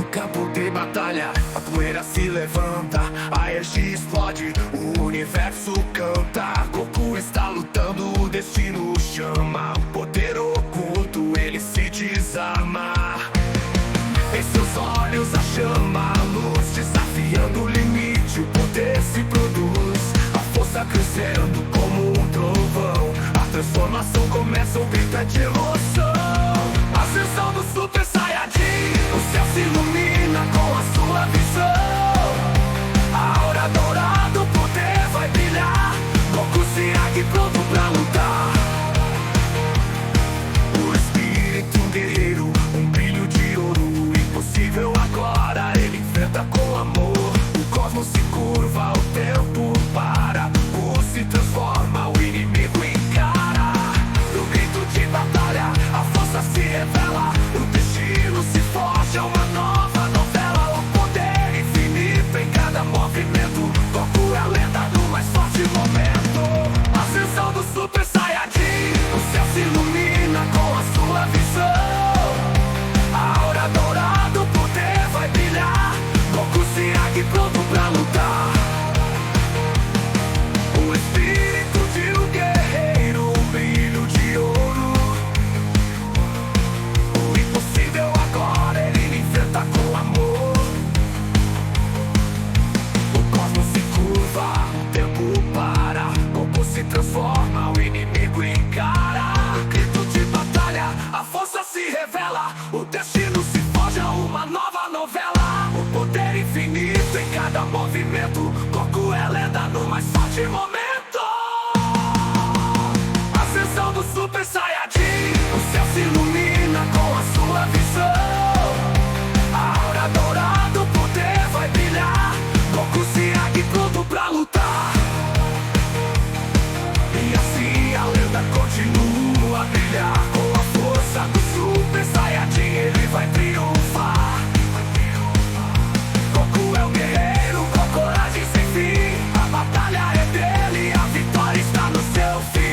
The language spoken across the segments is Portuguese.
campo de batalha, a poeira se levanta, a energia explode, o universo canta. Goku está lutando, o destino chama, o poder oculto, ele se desarma. Em seus olhos a chama, a luz desafiando o limite, o poder se produz, a força crescendo como um trovão. A transformação começa, o grito é de emoção. Ascensão do Super Saiyajin, o céu se ilumina com a sua visão. A aura dourada, o poder vai brilhar, Goku se ergue pronto pra lutar. O espírito guerreiro, um brilho de ouro, o impossível agora ele enfrenta com amor. O cosmos se curva, o tempo para, o se transforma, o inimigo encara. No grito de batalha, a força se revela, o destino se forja, uma nova novela. O poder infinito em cada movimento, Goku é a lenda do mais forte momento. Ascensão do Super Saiyajin, o céu se ilumina com a sua visão. A aura dourada, o poder vai brilhar, Goku se ergue pronto pra lutar. O espírito de um guerreiro, um brilho de ouro, o impossível agora ele enfrenta com amor. O cosmos se curva, o tempo para, Goku se transforma, o inimigo encara. No grito de batalha, a força se revela, o destino se forja, uma nova novela. O poder infinito em cada movimento, Goku é lenda no mais forte momento. Ascensão do Super Saiyajin, o céu se ilumina com a sua visão. A aura dourada, o poder vai brilhar, Goku se ergue pronto pra lutar. E assim a lenda continua a brilhar, com a força do Super Saiyajin ele vai triunfar. Goku é um guerreiro com coragem sem fim, a batalha é dele, a vitória está no seu fim.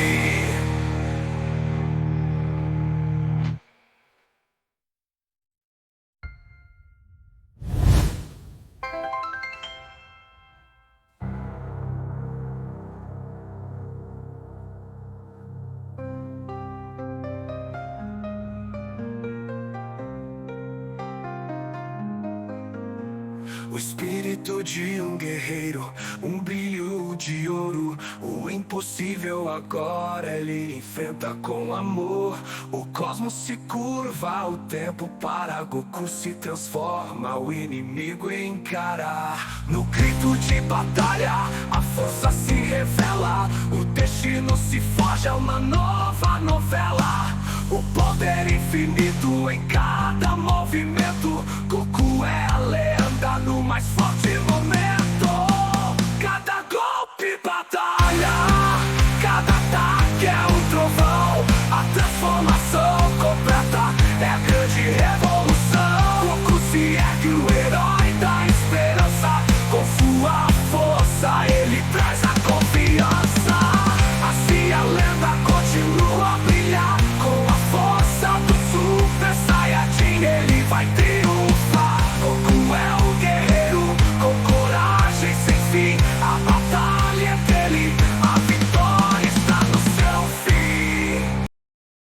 O espírito de um guerreiro, um brilho de ouro, o impossível agora ele enfrenta com amor. O cosmos se curva, o tempo para, Goku se transforma, o inimigo encara. No grito de batalha, a força se revela, o destino se forja, uma nova novela. O poder infinito em cada movimento, Goku é a lenda no mais forte momento.